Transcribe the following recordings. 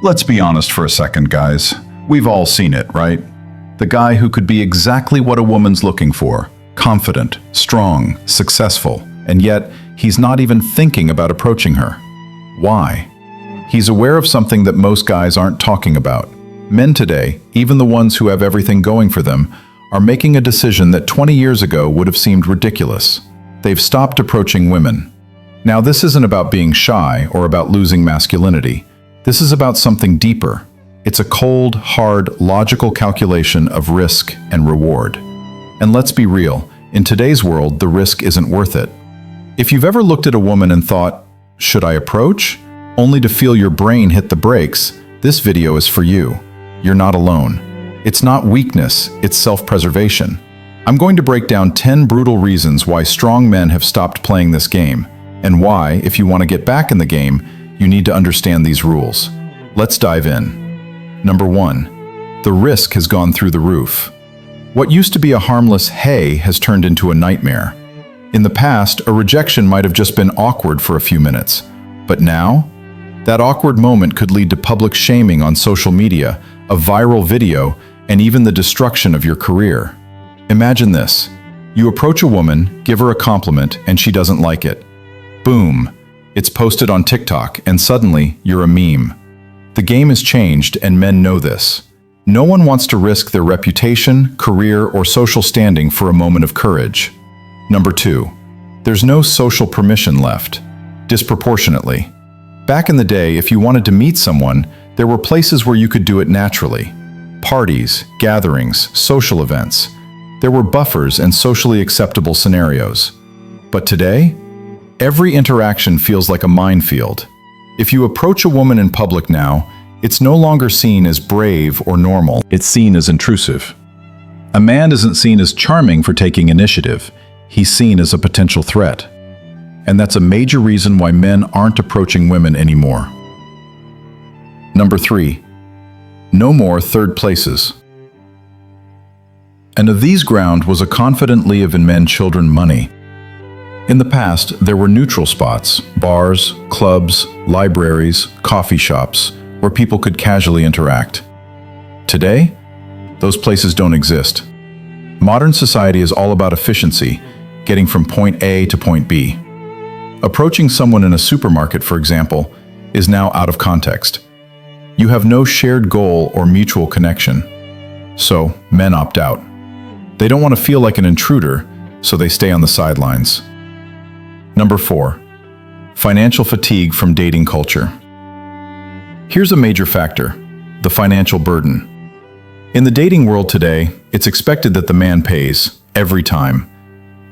Let's be honest for a second, guys. We've all seen it, right? The guy who could be exactly what a woman's looking for. Confident, strong, successful, and yet he's not even thinking about approaching her. Why? He's aware of something that most guys aren't talking about. Men today, even the ones who have everything going for them, are making a decision that 20 years ago would have seemed ridiculous. They've stopped approaching women. Now, this isn't about being shy or about losing masculinity. This is about something deeper. It's a cold, hard, logical calculation of risk and reward. And let's be real, in today's world, the risk isn't worth it. If you've ever looked at a woman and thought, "Should I approach?" only to feel your brain hit the brakes, this video is for you. You're not alone. It's not weakness, it's self-preservation. I'm going to break down 10 brutal reasons why strong men have stopped playing this game, and why, if you want to get back in the game, you need to understand these rules. Let's dive in. Number 1. The risk has gone through the roof. What used to be a harmless "hey" has turned into a nightmare. In the past, a rejection might have just been awkward for a few minutes. But now, that awkward moment could lead to public shaming on social media, a viral video, and even the destruction of your career. Imagine this. You approach a woman, give her a compliment, and she doesn't like it. Boom. It's posted on TikTok, and suddenly, you're a meme. The game has changed, and men know this. No one wants to risk their reputation, career, or social standing for a moment of courage. Number 2. There's no social permission left. Disproportionately. Back in the day, if you wanted to meet someone, there were places where you could do it naturally. Parties, gatherings, social events. There were buffers and socially acceptable scenarios. But today, every interaction feels like a minefield. If you approach a woman in public now, it's no longer seen as brave or normal. It's seen as intrusive. A man isn't seen as charming for taking initiative. He's seen as a potential threat. And that's a major reason why men aren't approaching women anymore. Number 3. No more third places. And of these ground was a confident leave in men, children, money. In the past, there were neutral spots, bars, clubs, libraries, coffee shops, where people could casually interact. Today, those places don't exist. Modern society is all about efficiency, getting from point A to point B. Approaching someone in a supermarket, for example, is now out of context. You have no shared goal or mutual connection. So, men opt out. They don't want to feel like an intruder, so they stay on the sidelines. Number 4. Financial fatigue from dating culture. Here's a major factor: the financial burden. In the dating world today, it's expected that the man pays, every time.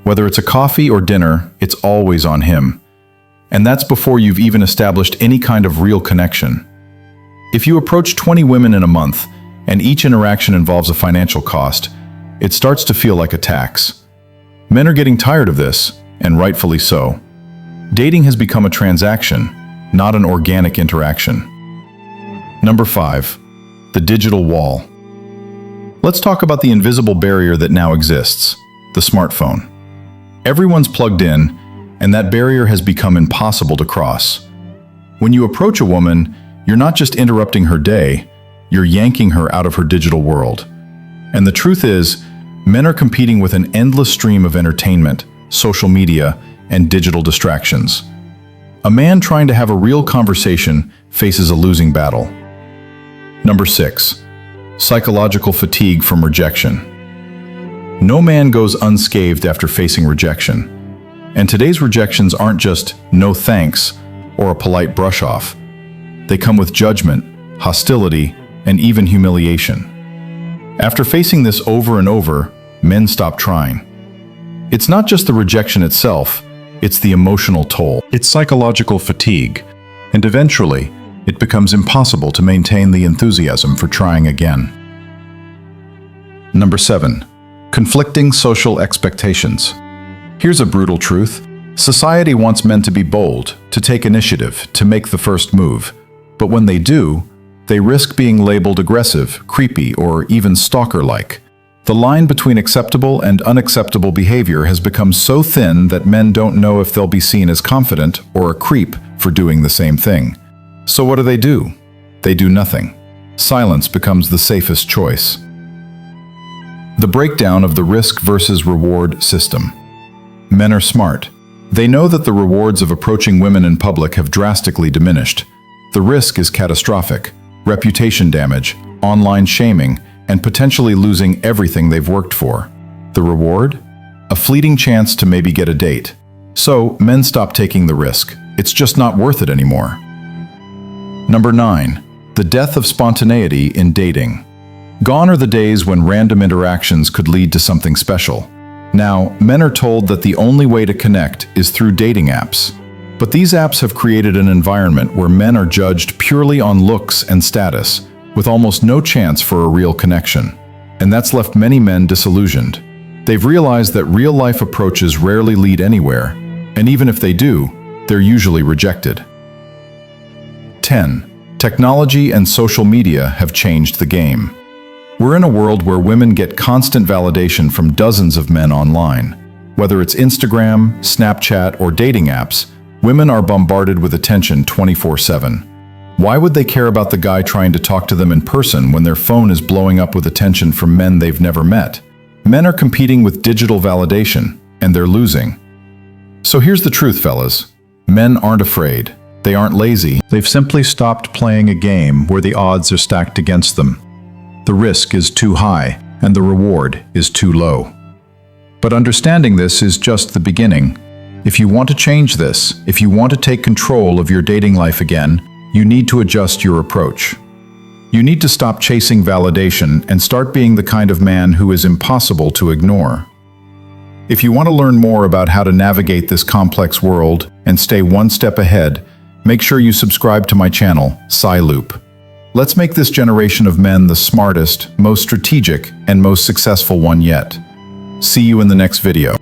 Whether it's a coffee or dinner, it's always on him. And that's before you've even established any kind of real connection. If you approach 20 women in a month, and each interaction involves a financial cost, it starts to feel like a tax. Men are getting tired of this, and rightfully so. Dating has become a transaction, not an organic interaction. Number 5. The digital wall. Let's talk about the invisible barrier that now exists: the smartphone. Everyone's plugged in, and that barrier has become impossible to cross. When you approach a woman, you're not just interrupting her day, you're yanking her out of her digital world. And the truth is, men are competing with an endless stream of entertainment, social media, and digital distractions. A man trying to have a real conversation faces a losing battle. Number 6. Psychological fatigue from rejection. No man goes unscathed after facing rejection. And today's rejections aren't just "no thanks" or a polite brush-off. They come with judgment, hostility, and even humiliation. After facing this over and over, men stop trying. It's not just the rejection itself, it's the emotional toll. It's psychological fatigue, and eventually, it becomes impossible to maintain the enthusiasm for trying again. Number 7. Conflicting social expectations. Here's a brutal truth. Society wants men to be bold, to take initiative, to make the first move. But when they do, they risk being labeled aggressive, creepy, or even stalker-like. The line between acceptable and unacceptable behavior has become so thin that men don't know if they'll be seen as confident or a creep for doing the same thing. So what do? They do nothing. Silence becomes the safest choice. The breakdown of the risk versus reward system. Men are smart. They know that the rewards of approaching women in public have drastically diminished. The risk is catastrophic: reputation damage, online shaming, and potentially losing everything they've worked for. The reward? A fleeting chance to maybe get a date. So, men stop taking the risk. It's just not worth it anymore. Number 9. The death of spontaneity in dating. Gone are the days when random interactions could lead to something special. Now, men are told that the only way to connect is through dating apps. But these apps have created an environment where men are judged purely on looks and status, with almost no chance for a real connection. And that's left many men disillusioned. They've realized that real-life approaches rarely lead anywhere, and even if they do, they're usually rejected. 10. Technology and social media have changed the game. We're in a world where women get constant validation from dozens of men online. Whether it's Instagram, Snapchat, or dating apps, women are bombarded with attention 24/7. Why would they care about the guy trying to talk to them in person when their phone is blowing up with attention from men they've never met? Men are competing with digital validation, and they're losing. So here's the truth, fellas. Men aren't afraid. They aren't lazy. They've simply stopped playing a game where the odds are stacked against them. The risk is too high, and the reward is too low. But understanding this is just the beginning. If you want to change this, if you want to take control of your dating life again, you need to adjust your approach. You need to stop chasing validation and start being the kind of man who is impossible to ignore. If you want to learn more about how to navigate this complex world and stay one step ahead, make sure you subscribe to my channel, PsyLoop. Let's make this generation of men the smartest, most strategic, and most successful one yet. See you in the next video.